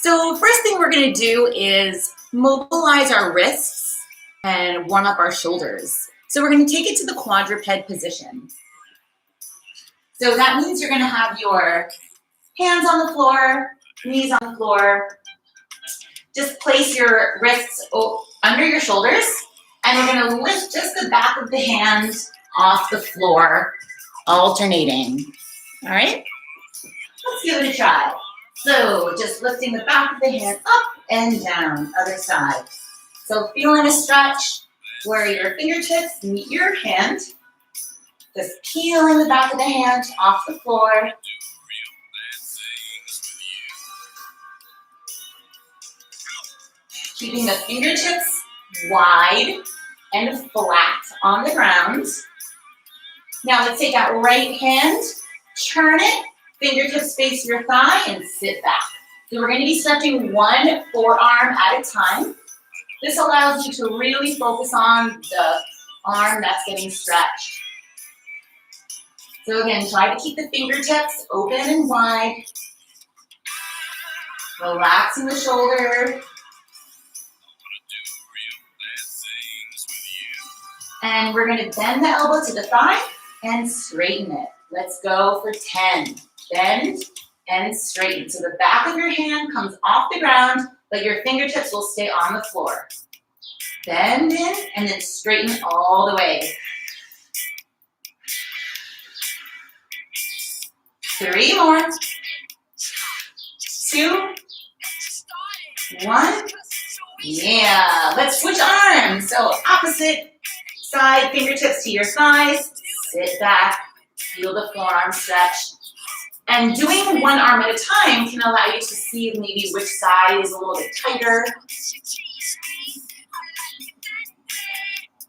So first thing we're going to do is mobilize our wrists and warm up our shoulders. So we're going to take it to the quadruped position. So that means you're going to have your hands on the floor, knees on the floor. Just place your wrists under your shoulders, and we're going to lift just the back of the hand off the floor, alternating. All right? Let's give it a try. So just lifting the back of the hand up and down, other side. So feeling a stretch where your fingertips meet your hand. Just peeling the back of the hand off the floor. Keeping the fingertips wide and flat on the ground. Now let's take that right hand, turn it, fingertips face your thigh, and sit back. So we're going to be stretching one forearm at a time. This allows you to really focus on the arm that's getting stretched. So again, try to keep the fingertips open and wide. Relaxing the shoulder. And we're going to bend the elbow to the thigh and straighten it. Let's go for 10. Bend and straighten. So the back of your hand comes off the ground, but your fingertips will stay on the floor. Bend in and then straighten it all the way. 3 more. 2, 1. Yeah, let's switch arms. So opposite side, fingertips to your thighs. Sit back, feel the forearm stretch. And doing one arm at a time can allow you to see maybe which side is a little bit tighter.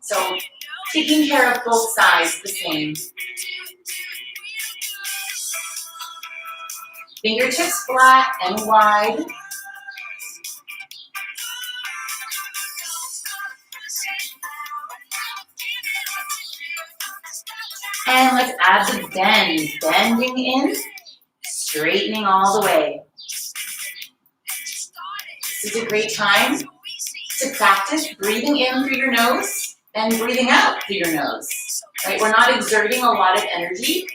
So taking care of both sides the same. Fingertips flat and wide. And let's add the bend. Bending in, straightening all the way. This is a great time to practice breathing in through your nose and breathing out through your nose. Right? We're not exerting a lot of energy.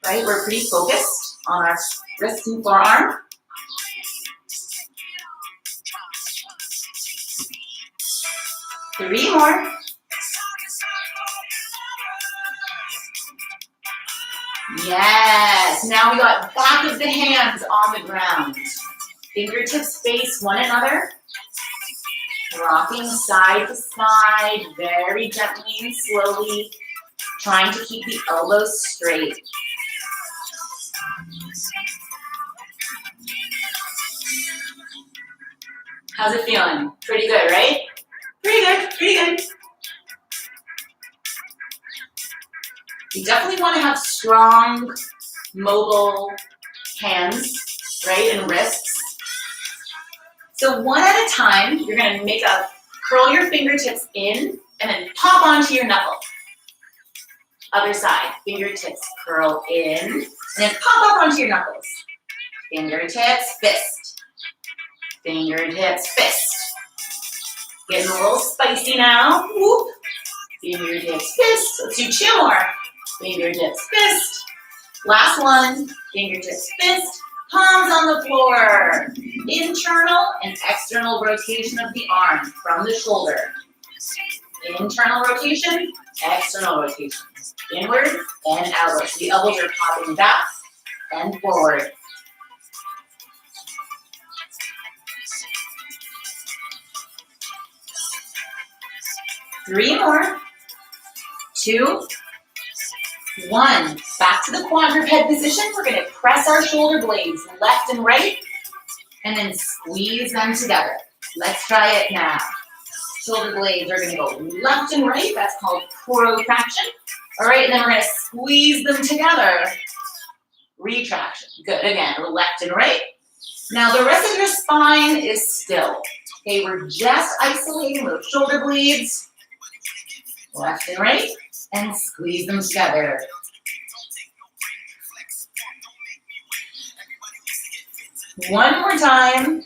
Right? We're pretty focused on our wrist and forearm. Three more. Yes, now we got back of the hands on the ground. Fingertips face one another. Rocking side to side, very gently and slowly. Trying to keep the elbows straight. How's it feeling? Pretty good, right? Pretty good, pretty good. You definitely want to have strong, mobile hands, right, and wrists. So one at a time, you're going to curl your fingertips in and then pop onto your knuckle. Other side, fingertips curl in and then pop up onto your knuckles. Fingertips, fist. Fingertips, fist. Getting a little spicy now. Whoop. Fingertips, fist. Let's do 2 more. Fingertips, fist. Last one. Fingertips, fist. Palms on the floor. Internal and external rotation of the arm from the shoulder. Internal rotation, external rotation. Inward and outward. So the elbows are popping back and forward. Three more. 2, 1. Back to the quadruped position. We're going to press our shoulder blades left and right and then squeeze them together. Let's try it now. Shoulder blades are going to go left and right. That's called protraction. All right, and then we're going to squeeze them together. Retraction. Good. Again, left and right. Now the rest of your spine is still. Okay, we're just isolating those shoulder blades. Left and right. And squeeze them together. One more time.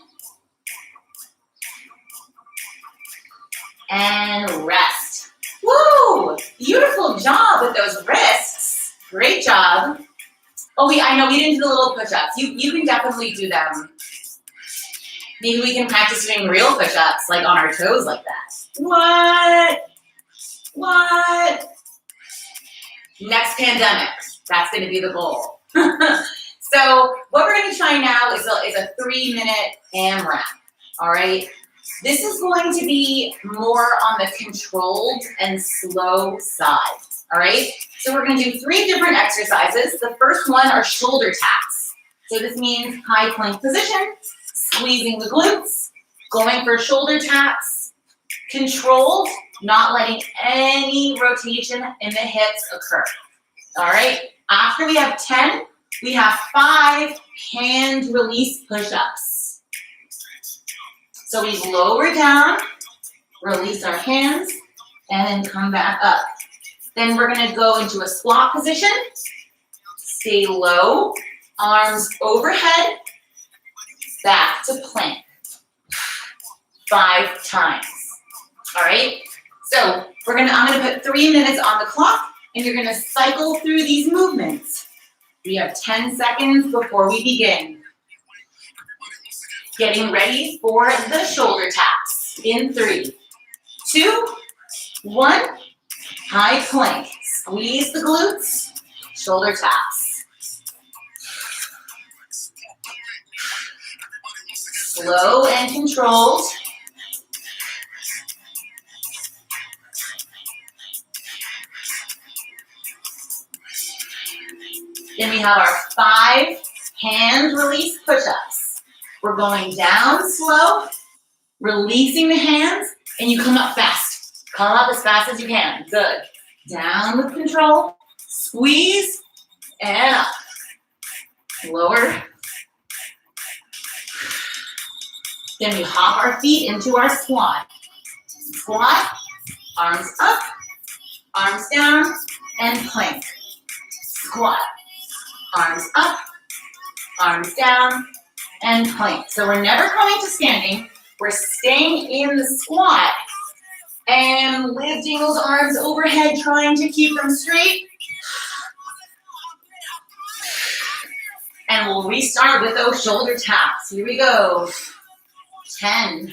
and rest. Woo! Beautiful job with those wrists. Great job. Oh, I know we didn't do the little push-ups. You can definitely do them. Maybe we can practice doing real push-ups, like on our toes like that. What? Next pandemic. That's going to be the goal. So what we're going to try now is a 3-minute AMRAP. All right. This is going to be more on the controlled and slow side. All right. So we're going to do 3 different exercises. The first one are shoulder taps. So this means high plank position, squeezing the glutes, going for shoulder taps, controlled, not letting any rotation in the hips occur. All right. After we have 10, we have 5 hand release push-ups. So we lower down, release our hands, and then come back up. Then we're going to go into a squat position. Stay low, arms overhead, back to plank. 5 times. All right? So I'm going to put 3 minutes on the clock, and you're going to cycle through these movements. We have 10 seconds before we begin. Getting ready for the shoulder taps in 3, 2, 1. High plank. Squeeze the glutes. Shoulder taps. Slow and controlled. Then we have our 5 hand release push-ups. We're going down slow, releasing the hands, and you come up fast. Come up as fast as you can. Good. Down with control, squeeze, and up. Lower. Then we hop our feet into our squat. Squat, arms up, arms down, and plank. Squat. Arms up, arms down, and plank. So we're never coming to standing. We're staying in the squat and lifting those arms overhead, trying to keep them straight. And we'll restart with those shoulder taps. Here we go. 10.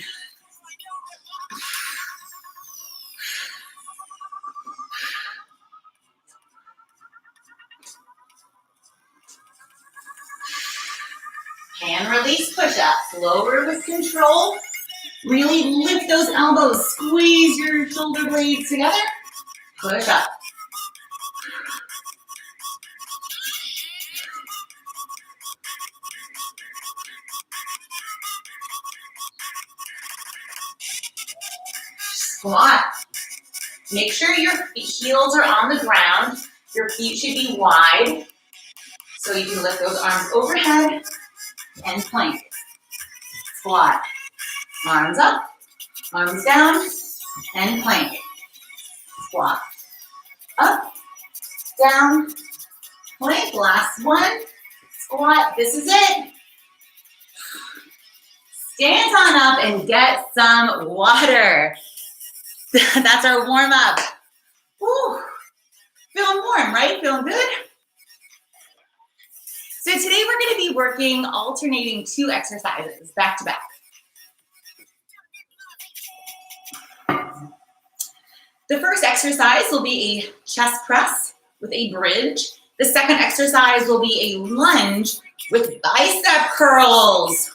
Hand release push-ups. Lower with control. Really lift those elbows. Squeeze your shoulder blades together. Push up. Squat. Make sure your heels are on the ground. Your feet should be wide. So you can lift those arms overhead and plank. Squat. Arms up, arms down, and plank. Squat. Up, down, plank. Last one. Squat. This is it. Stand on up and get some water. That's our warm up. Woo. Feeling warm, right? Feeling good? So today we're going to be working alternating 2 exercises back to back. The first exercise will be a chest press with a bridge. The second exercise will be a lunge with bicep curls.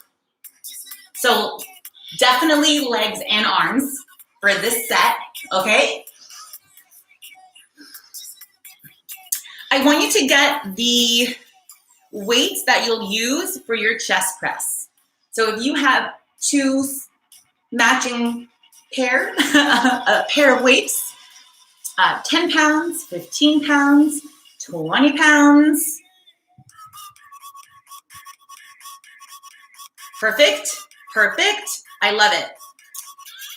So definitely legs and arms for this set, okay? I want you to get the weights that you'll use for your chest press. So if you have 2 matching a pair of weights, 10 pounds, 15 pounds, 20 pounds. Perfect, perfect. I love it.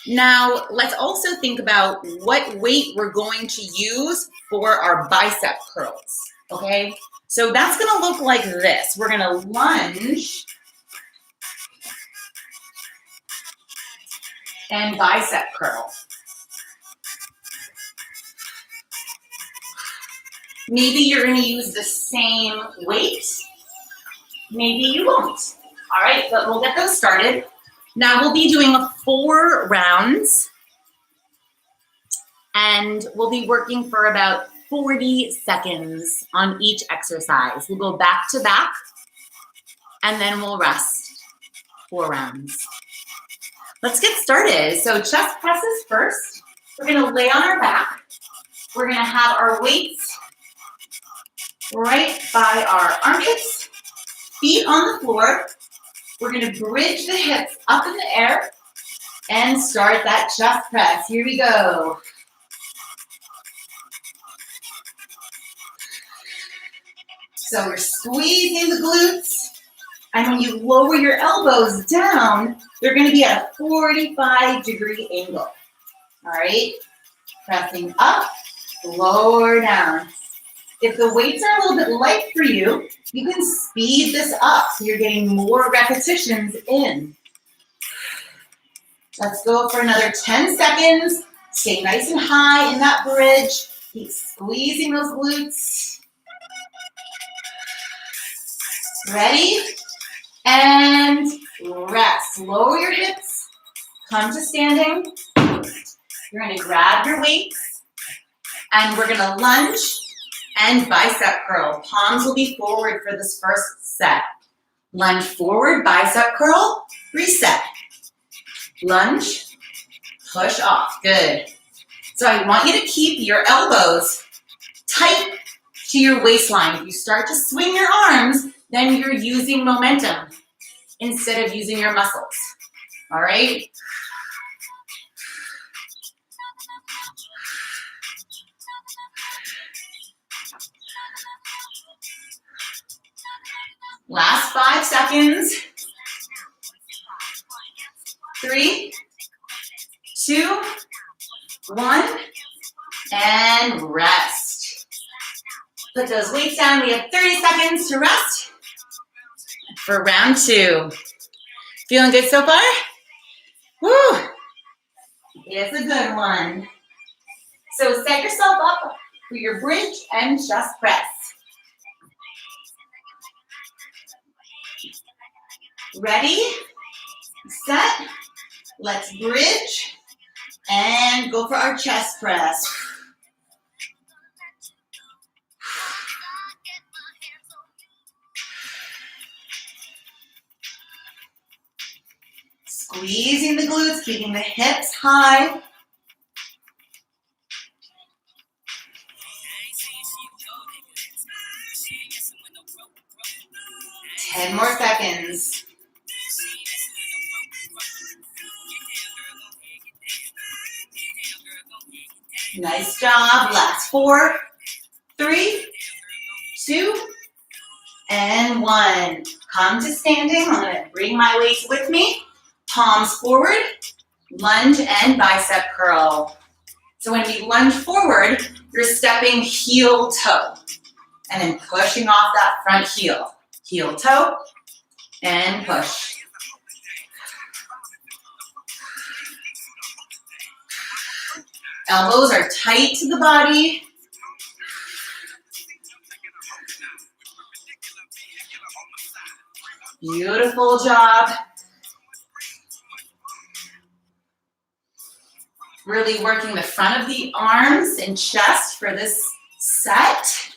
Now, let's also think about what weight we're going to use for our bicep curls, okay? So that's gonna look like this. We're gonna lunge and bicep curl. Maybe you're gonna use the same weight. Maybe you won't. All right, but we'll get those started. Now we'll be doing 4 rounds and we'll be working for about 40 seconds on each exercise. We'll go back to back and then we'll rest 4 rounds. Let's get started. So chest presses first. We're gonna lay on our back. We're gonna have our weights right by our armpits, feet on the floor. We're gonna bridge the hips up in the air and start that chest press. Here we go. So we're squeezing the glutes, and when you lower your elbows down, they're gonna be at a 45-degree angle. All right, pressing up, lower down. If the weights are a little bit light for you, you can speed this up so you're getting more repetitions in. Let's go for another 10 seconds. Stay nice and high in that bridge. Keep squeezing those glutes. Ready? And rest. Lower your hips. Come to standing. You're going to grab your weights. And we're going to lunge and bicep curl. Palms will be forward for this first set. Lunge forward, bicep curl, reset. Lunge, push off. Good. So I want you to keep your elbows tight to your waistline. If you start to swing your arms, then you're using momentum instead of using your muscles. All right? Last 5 seconds. 3, 2, 1, and rest. Put those weights down. We have 30 seconds to rest for round 2. Feeling good so far? Woo! It's a good one. So set yourself up for your bridge and chest press. Ready, set, let's bridge and go for our chest press. Squeezing the glutes, keeping the hips high. Ten more seconds. Nice job. Last 4, 3, 2, and 1. Come to standing. I'm going to bring my weights with me. Palms forward, lunge and bicep curl. So when we lunge forward, you're stepping heel toe and then pushing off that front heel. Heel toe and push. Elbows are tight to the body. Beautiful job. Really working the front of the arms and chest for this set.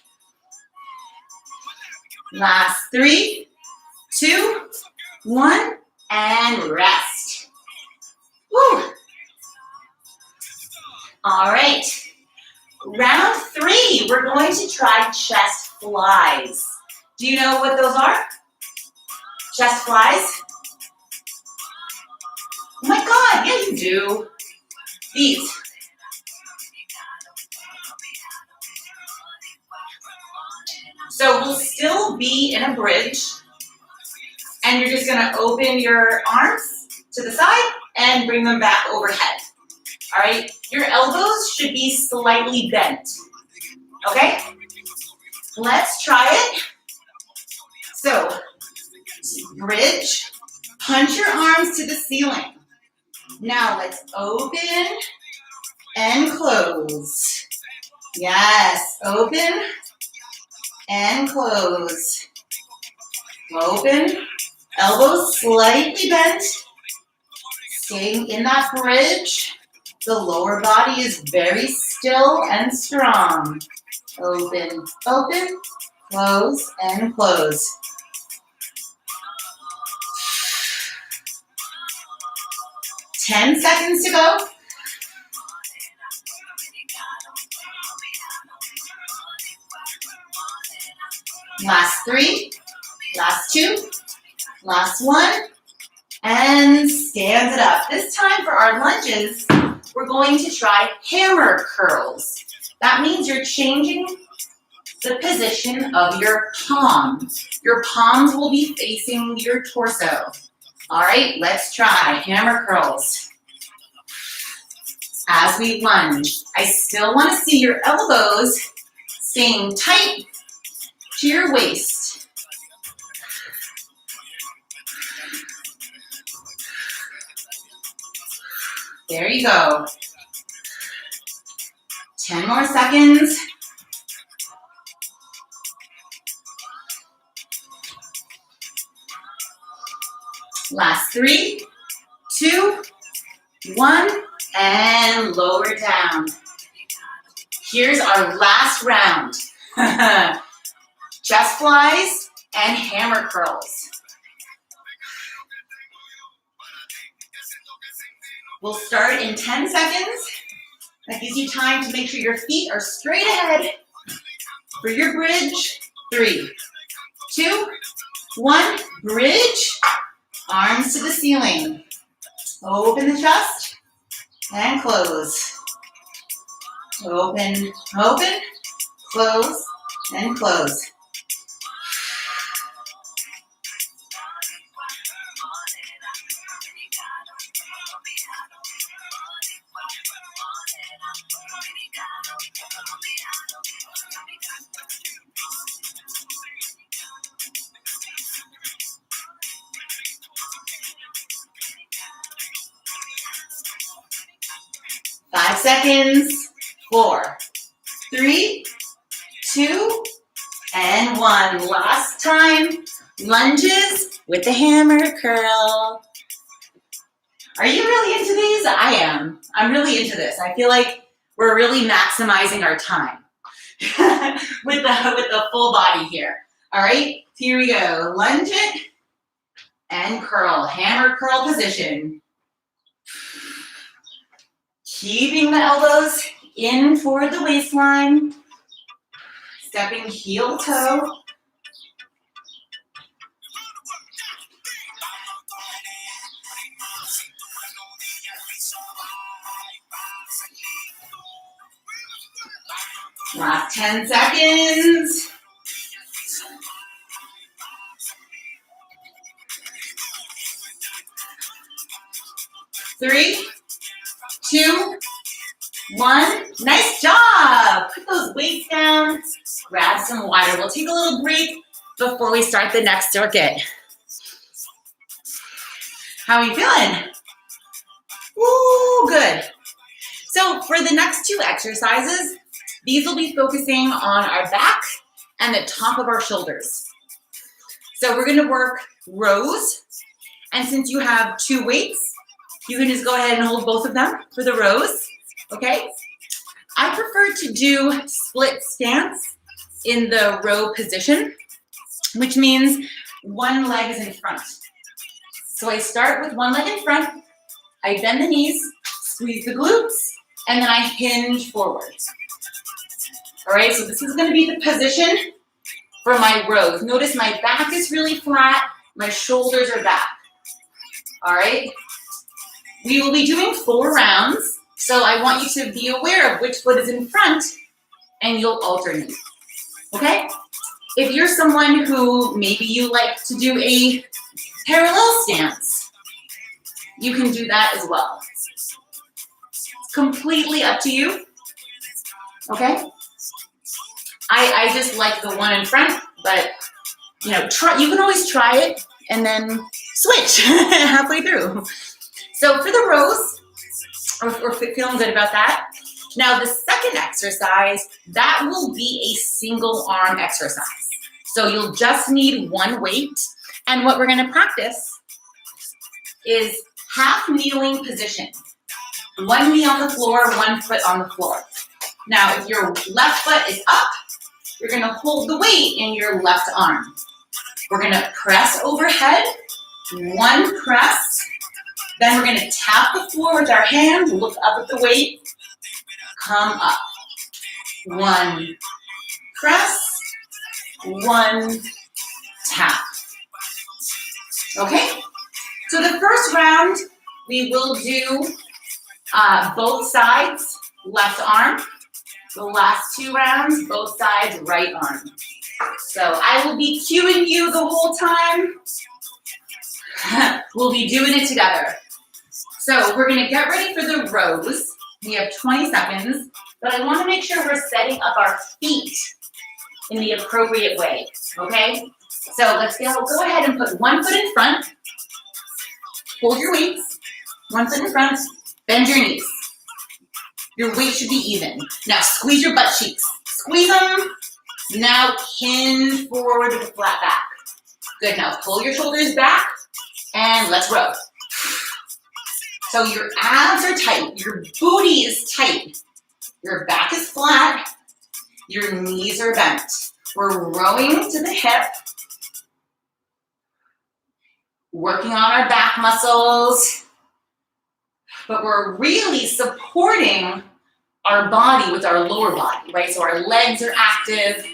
Last 3, 2, 1, and rest. Woo. All right. Round 3, we're going to try chest flies. Do you know what those are? Chest flies? Oh my God, yeah you do. These. So we'll still be in a bridge, and you're just gonna open your arms to the side and bring them back overhead. All right, your elbows should be slightly bent, okay? Let's try it. So, bridge, punch your arms to the ceiling. Now let's open and close. Yes, open and close. Open, elbows slightly bent, staying in that bridge. The lower body is very still and strong. Open, open, close, and close. Ten seconds to go. Last 3, last 2, last 1, and stand it up. This time for our lunges, we're going to try hammer curls. That means you're changing the position of your palms. Your palms will be facing your torso. All right, let's try hammer curls. As we lunge, I still want to see your elbows staying tight to your waist. There you go. 10 more seconds. Last 3, 2, 1, and lower down. Here's our last round. Chest flies and hammer curls. We'll start in 10 seconds. That gives you time to make sure your feet are straight ahead for your bridge. 3, 2, 1, bridge. Arms to the ceiling. Open the chest and close. Open, open, close, and close. Five seconds. 4, 3, 2, and 1. Last time. Lunges with the hammer curl. Are you really into these? I am. I'm really into this. I feel like we're really maximizing our time with the full body here. All right, here we go. Lunge it and curl. Hammer curl position. Keeping the elbows in toward the waistline. Stepping heel toe. Last 10 seconds. Three, 2, 1. Nice job. Put those weights down. Grab some water. We'll take a little break before we start the next circuit. How are you feeling? Ooh, good. So for the next 2 exercises, these will be focusing on our back and the top of our shoulders. So we're going to work rows. And since you have 2 weights, you can just go ahead and hold both of them for the rows. Okay? I prefer to do split stance in the row position, which means one leg is in front. So I start with one leg in front, I bend the knees, squeeze the glutes, and then I hinge forward. All right, so this is going to be the position for my rows. Notice my back is really flat, my shoulders are back. All right, we will be doing 4 rounds, so I want you to be aware of which foot is in front, and you'll alternate. Okay? If you're someone who maybe you like to do a parallel stance, you can do that as well. It's completely up to you. Okay? I just like the one in front, but you know, you can always try it and then switch halfway through. So for the rows, or feeling good about that, Now the second exercise, that will be a single arm exercise. So you'll just need one weight. And what we're gonna practice is half kneeling position. One knee on the floor, one foot on the floor. Now, if your left foot is up, you're gonna hold the weight in your left arm. We're gonna press overhead, one press, then we're gonna tap the floor with our hands, look up at the weight, come up. One press, one tap. Okay? So the first round, we will do both sides, left arm. The last two rounds, both sides, right arm. So I will be cueing you the whole time. We'll be doing it together. So we're gonna get ready for the rows. We have 20 seconds, but I wanna make sure we're setting up our feet in the appropriate way, okay? So let's go ahead and put one foot in front. Hold your weights, one foot in front, bend your knees. Your weight should be even. Now squeeze your butt cheeks. Squeeze them. Now hinge forward with a flat back. Good, now pull your shoulders back and let's row. So your abs are tight, your booty is tight, your back is flat, your knees are bent. We're rowing to the hip, working on our back muscles, but we're really supporting our body with our lower body, right? So our legs are active,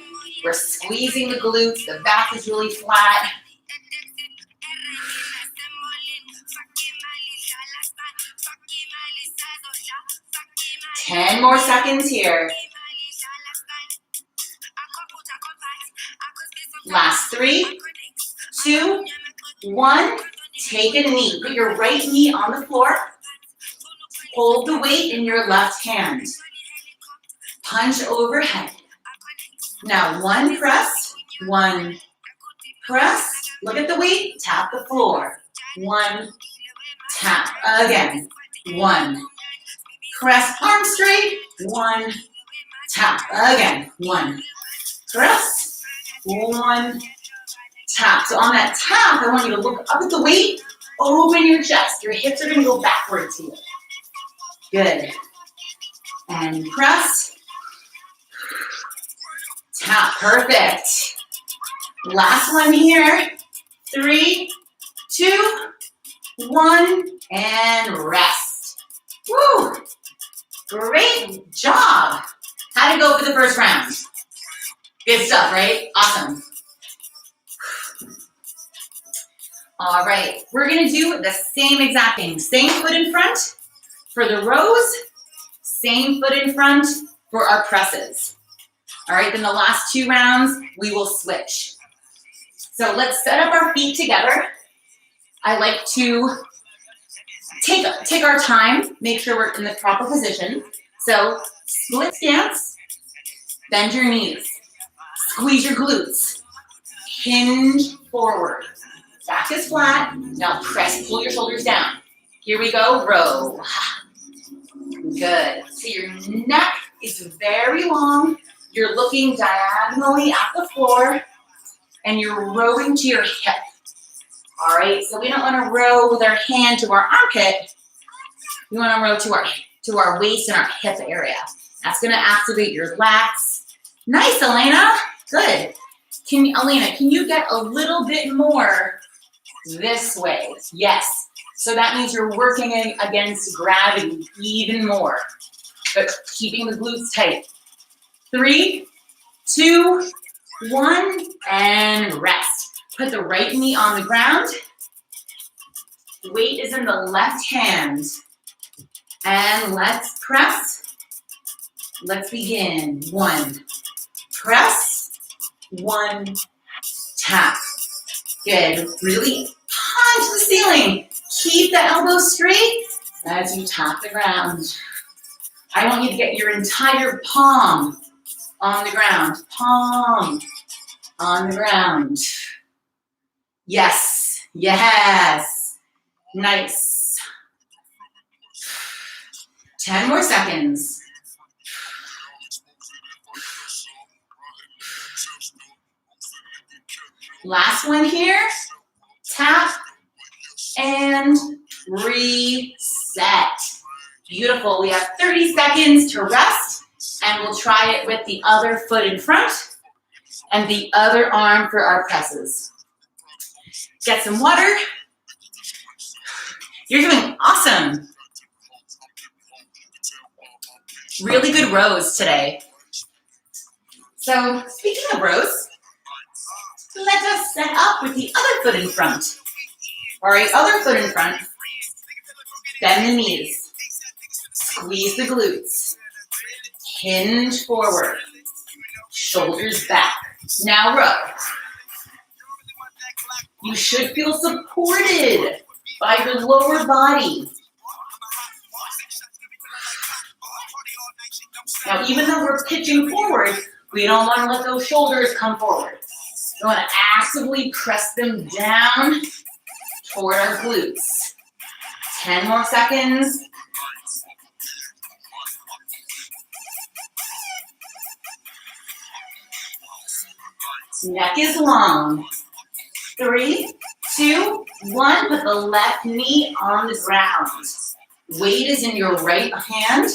we're squeezing the glutes, the back is really flat. Ten more seconds here. Last 3, 2, 1. Take a knee. Put your right knee on the floor. Hold the weight in your left hand. Punch overhead. Now one press, one press. Look at the weight. Tap the floor. One tap. Again. One. Press arm straight. One tap. Again. One. Press. One tap. So on that tap, I want you to look up at the weight. Open your chest. Your hips are going to go backwards here. Good. And press. Tap. Perfect. Last one here. 3, 2, 1, and rest. Woo! Great job. How'd it go for the first round? Good stuff, right? Awesome. All right, we're gonna do the same exact thing. Same foot in front for the rows, same foot in front for our presses. All right, then the last 2 rounds, we will switch. So let's set up our feet together. I like to take our time, make sure we're in the proper position. So split stance, bend your knees, squeeze your glutes, hinge forward. Back is flat. Now press, pull your shoulders down. Here we go, row. Good. So your neck is very long. You're looking diagonally at the floor and you're rowing to your hip. All right, so we don't want to row with our hand to our armpit. We want to row to our waist and our hip area. That's going to activate your lats. Nice, Elena. Good. Elena, can you get a little bit more this way? Yes. So that means you're working against gravity even more, but keeping the glutes tight. 3, 2, 1, and rest. Put the right knee on the ground. Weight is in the left hand. And let's press. Let's begin. 1, press. 1, tap. Good. Really punch the ceiling. Keep the elbows straight as you tap the ground. I want you to get your entire palm on the ground. Palm on the ground. Yes. Yes. Nice. 10 more seconds. Last one here. Tap and reset. Beautiful. We have 30 seconds to rest, and we'll try it with the other foot in front and the other arm for our presses. Get some water. You're doing awesome. Really good rows today. So speaking of rows, let us set up with the other foot in front. All right, other foot in front. Bend the knees. Squeeze the glutes. Hinge forward. Shoulders back. Now row. You should feel supported by your lower body. Now, even though we're pitching forward, we don't want to let those shoulders come forward. We want to actively press them down toward our glutes. 10 more seconds. Neck is long. 3, 2, 1. Put the left knee on the ground. Weight is in your right hand.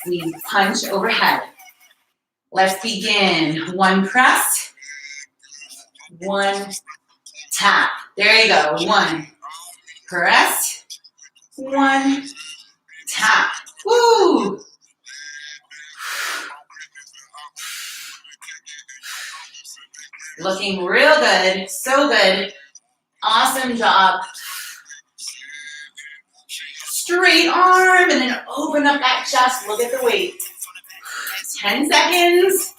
We punch overhead. Let's begin. 1 press. 1 tap. There you go. 1 press. 1 tap. Woo! Looking real good. So good. Awesome job. Straight arm and then open up that chest. Look at the weight. 10 seconds.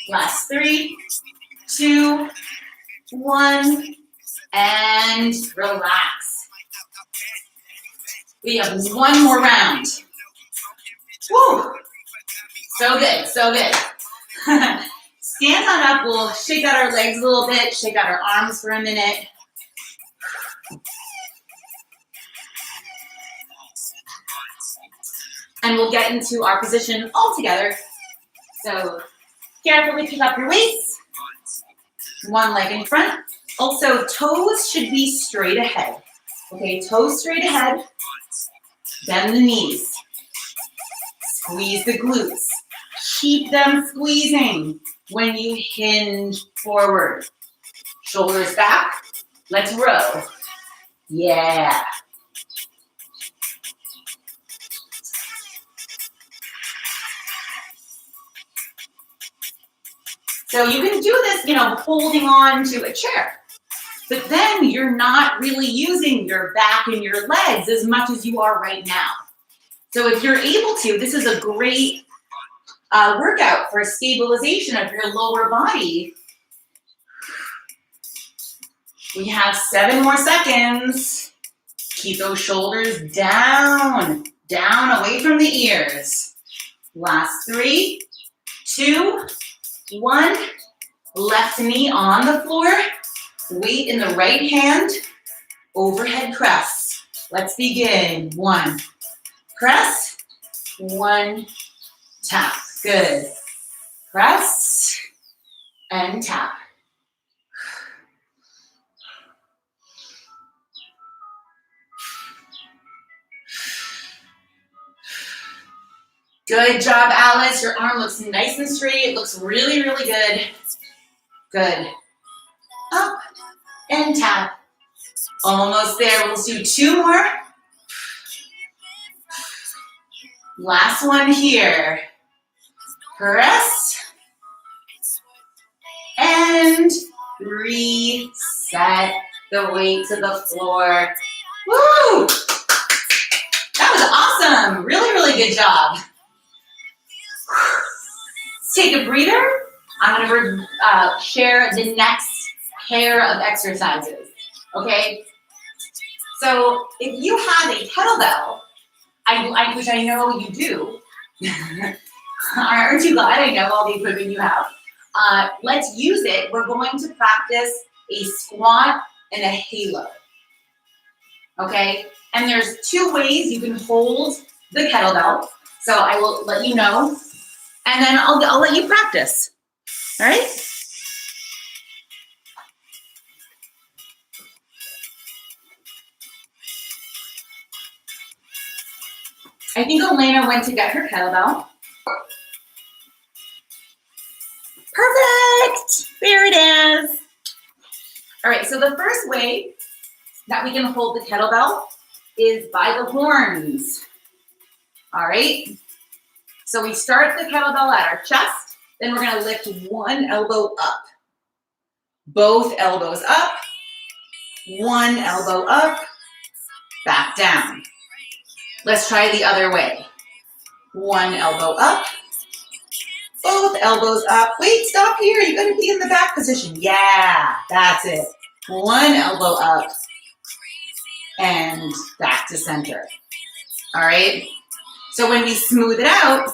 Last 3, 2, 1, and relax. We have 1 more round. Woo! So good, so good. Stand on up, we'll shake out our legs a little bit, shake out our arms for a minute. And we'll get into our position all together. So carefully pick up your weights. 1 leg in front. Also, toes should be straight ahead. Okay, toes straight ahead. Bend the knees. Squeeze the glutes. Keep them squeezing when you hinge forward. Shoulders back. Let's row. Yeah. So you can do this, holding on to a chair. But then you're not really using your back and your legs as much as you are right now. So if you're able to, this is a great workout for stabilization of your lower body. We have 7 more seconds. Keep those shoulders down, away from the ears. Last 3, 2, 1. Left knee on the floor. Weight in the right hand. Overhead press. Let's begin. 1 press. 1 tap. Good. Press and tap. Good job, Alice. Your arm looks nice and straight. It looks really, really good. Good. Up and tap. Almost there. We'll do 2 more. Last one here. Press. And reset the weight to the floor. Woo! That was awesome. Really, really good job. Take a breather. I'm going to share the next pair of exercises, okay? So if you have a kettlebell, which I know you do, aren't you glad I know all the equipment you have? Let's use it. We're going to practice a squat and a halo, okay? And there's 2 ways you can hold the kettlebell. So I will let you know, and then I'll let you practice. All right? I think Elena went to get her kettlebell. Perfect! There it is. All right, so the first way that we can hold the kettlebell is by the horns. All right? So we start the kettlebell at our chest, then we're gonna lift one elbow up. Both elbows up, one elbow up, back down. Let's try the other way. One elbow up, both elbows up. Wait, stop here. You're gonna be in the back position. Yeah, that's it. One elbow up and back to center. All right? So when we smooth it out,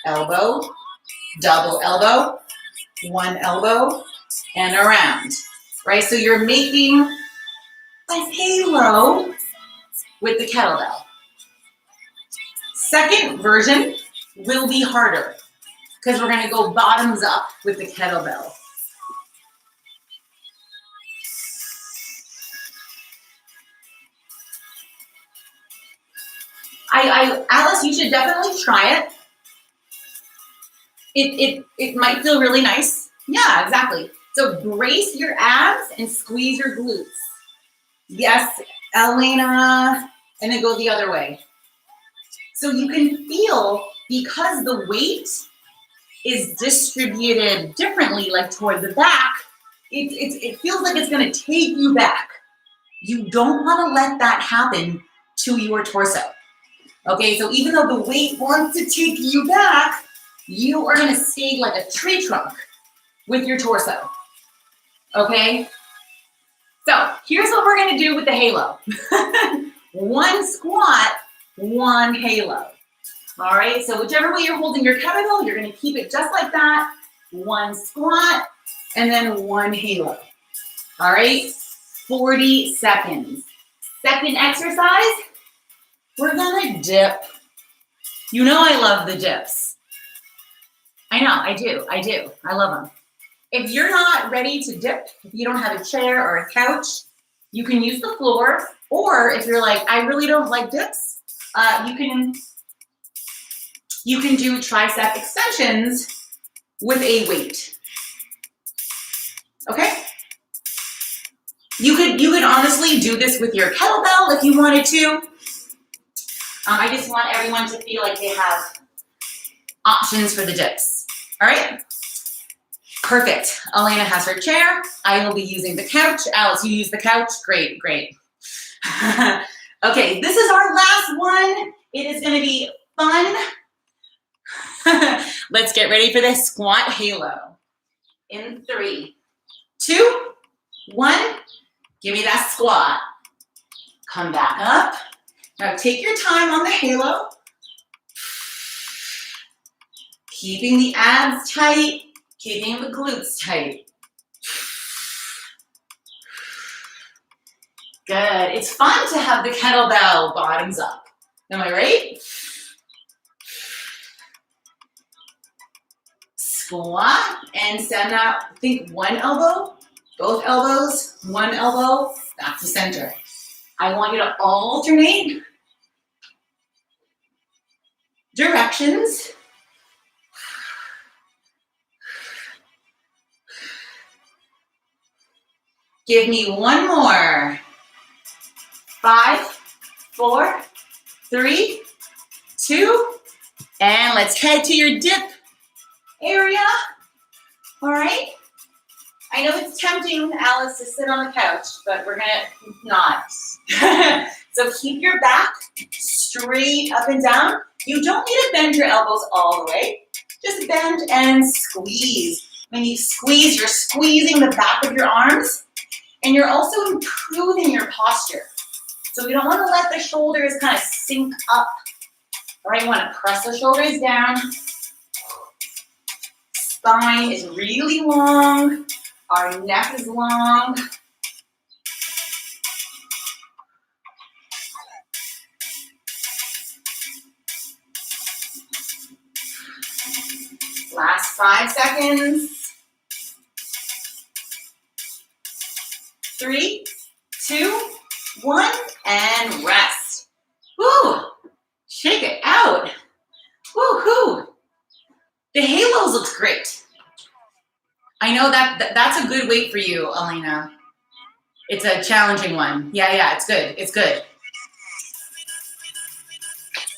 elbow, double elbow, one elbow, and around. Right? So you're making a halo with the kettlebell. Second version will be harder because we're going to go bottoms up with the kettlebell. Alice, you should definitely try it. It might feel really nice. Yeah, exactly. So brace your abs and squeeze your glutes. Yes, Elena, and then go the other way. So you can feel, because the weight is distributed differently, like toward the back, it feels like it's gonna take you back. You don't wanna let that happen to your torso. Okay, so even though the weight wants to take you back, you are gonna stay like a tree trunk with your torso, okay? So here's what we're gonna do with the halo. One squat, one halo. All right, so whichever way you're holding your kettlebell, you're gonna keep it just like that. One squat, and then one halo. All right, 40 seconds. Second exercise, we're gonna dip. You know I love the dips. I know, I do. I love them. If you're not ready to dip, if you don't have a chair or a couch, you can use the floor, or if you're like, I really don't like dips, you can do tricep extensions with a weight. Okay? You could honestly do this with your kettlebell if you wanted to. I just want everyone to feel like they have options for the dips. All right? Perfect. Elena has her chair. I will be using the couch. Alice, you use the couch? Great. Okay, this is our last one. It is gonna be fun. Let's get ready for this squat halo. In 3, 2, 1, give me that squat. Come back up. Now take your time on the halo. Keeping the abs tight, keeping the glutes tight. Good. It's fun to have the kettlebell bottoms up. Am I right? Squat and send out, think one elbow, both elbows, one elbow, back to center. I want you to alternate directions. Give me one more. 5, 4, 3, 2, and let's head to your dip area. All right. I know it's tempting, Alice, to sit on the couch, but we're gonna not. So keep your back straight up and down. You don't need to bend your elbows all the way. Just bend and squeeze. When you squeeze, you're squeezing the back of your arms, and you're also improving your posture. So we don't want to let the shoulders kind of sink up. All right, you want to press the shoulders down. Spine is really long. Our neck is long. Last 5 seconds. 3, 2, 1, and rest. Woo! Shake it out. Woo-hoo! The halos looks great. I know that's a good weight for you, Elena. It's a challenging one. Yeah, it's good. It's good.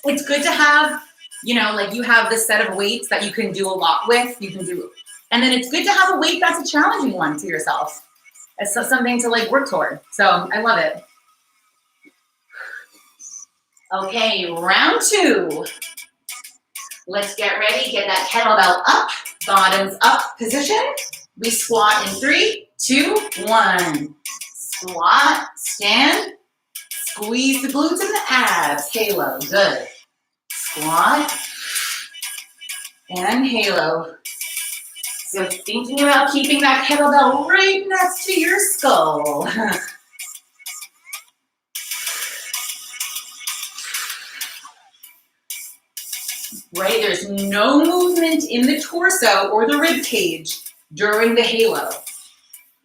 It's good to have, you know, like you have this set of weights that you can do a lot with. You can do, and then it's good to have a weight that's a challenging one for yourself. It's something to like work toward. So I love it. Okay, round 2. Let's get ready. Get that kettlebell up, bottoms up position. We squat in 3, 2, 1. Squat, stand, squeeze the glutes and the abs. Halo, good. Squat and halo. So thinking about keeping that kettlebell right next to your skull. Right, there's no movement in the torso or the rib cage during the halo.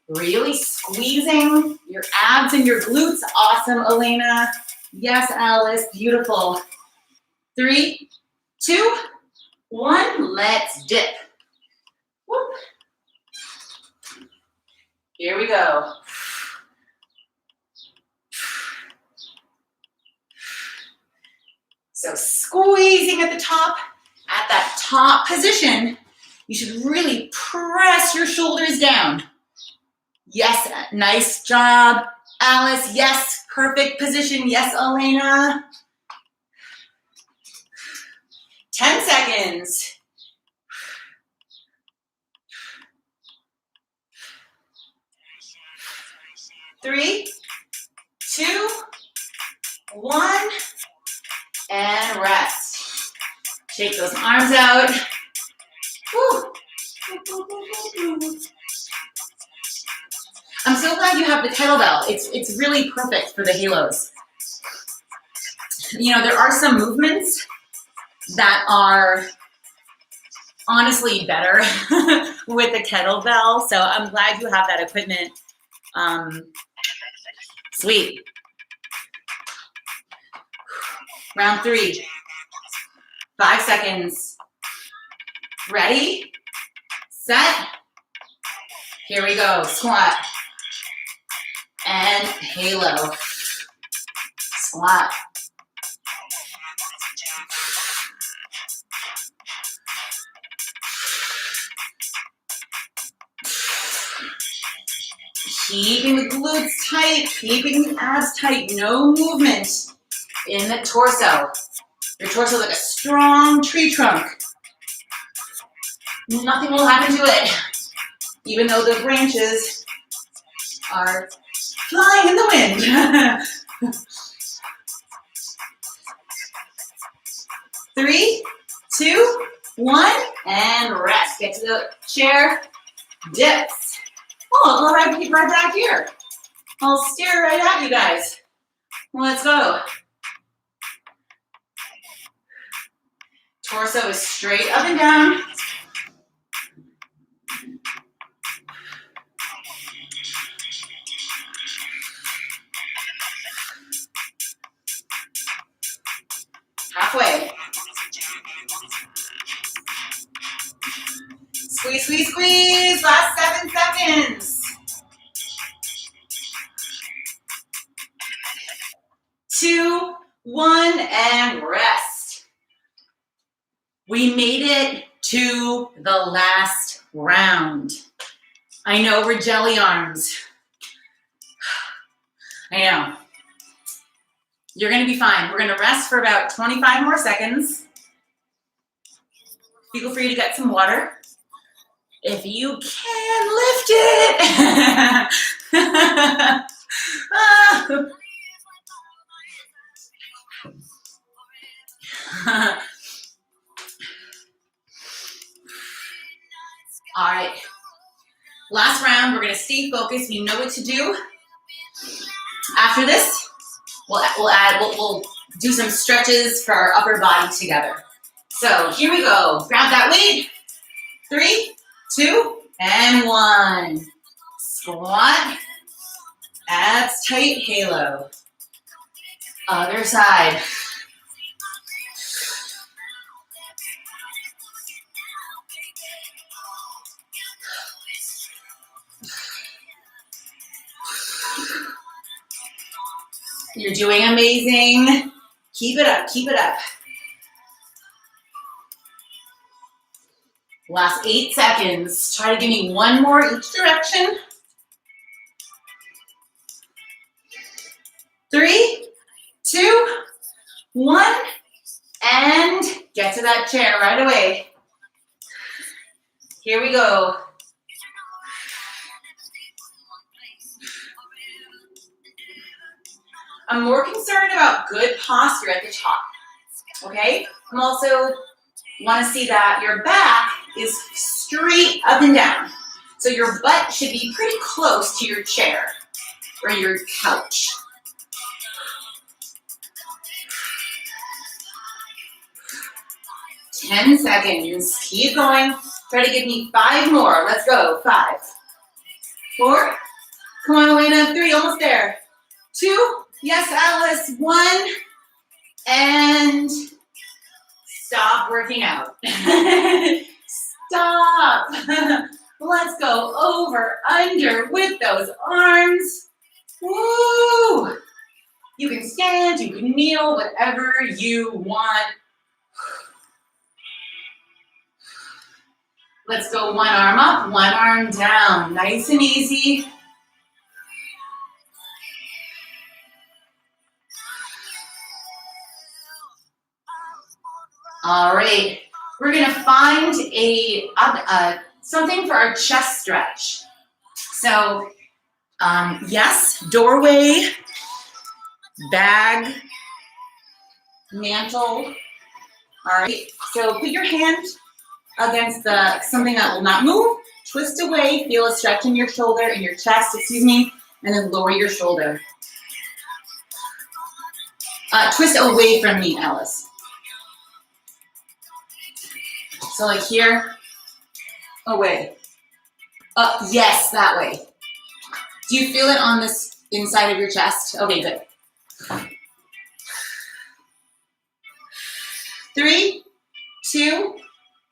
Really squeezing your abs and your glutes. Awesome, Elena. Yes, Alice, beautiful. 3, 2, 1, let's dip. Whoop. Here we go. So squeezing at the top, at that top position, you should really press your shoulders down. Yes, nice job, Alice. Yes, perfect position. Yes, Elena. 10 seconds. 3, 2, 1, and rest. Shake those arms out. Woo. I'm so glad you have the kettlebell. It's really perfect for the halos. You know, there are some movements that are honestly better with the kettlebell. So I'm glad you have that equipment. Sweet. Round 3. 5 seconds. Ready, set. Here we go. Squat and halo. Squat. Keeping the glutes tight, keeping the abs tight, no movement in the torso. Your torso is like a strong tree trunk. Nothing will happen to it, even though the branches are flying in the wind. 3, 2, 1, and rest. Get to the chair, dips. Oh, I'll go right back here. I'll stare right at you guys. Let's go. Torso is straight up and down. Halfway. Squeeze, squeeze, squeeze. Last 7 seconds. 2, 1, and rest. We made it to the last round. I know we're jelly arms. I know. You're gonna be fine. We're gonna rest for about 25 more seconds. Feel free to get some water. If you can, lift it. All right. Last round, we're gonna stay focused. We know what to do. After this, we'll do some stretches for our upper body together. So here we go. Grab that weight. 3, 2, and 1. Squat. Abs tight, halo. Other side. You're doing amazing. Keep it up, keep it up. Last 8 seconds. Try to give me one more each direction. 3, 2, 1, and get to that chair right away. Here we go. I'm more concerned about good posture at the top, okay? I'm also want to see that your back is straight up and down. So your butt should be pretty close to your chair or your couch. Ten seconds. Keep going. Try to give me 5 more. Let's go. 5, 4. Come on, Elena. 3. Almost there. 2. Yes, Alice. 1. And stop working out. Stop. Let's go over, under with those arms. Woo! You can stand, you can kneel, whatever you want. Let's go one arm up, one arm down. Nice and easy. All right, we're gonna find something for our chest stretch. So, yes, doorway, bag, mantle. All right, so put your hand against something that will not move. Twist away, feel a stretch in your shoulder, in your chest, excuse me, and then lower your shoulder. Twist away from me, Alice. So like here, away. Yes, that way. Do you feel it on this inside of your chest? Okay, good. 3, 2,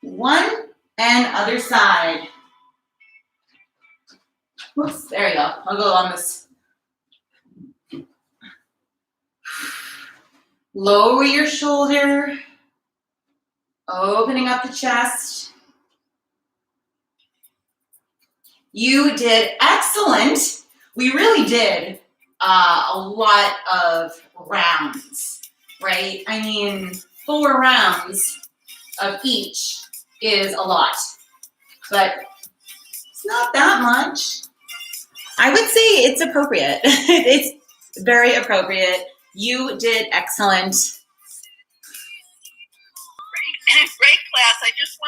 1, and other side. Whoops, there you go. I'll go on this. Lower your shoulder. Opening up the chest. You did excellent. We really did a lot of rounds, right? I mean, 4 rounds of each is a lot, but it's not that much. I would say it's appropriate. It's very appropriate. You did excellent. Great class. I just want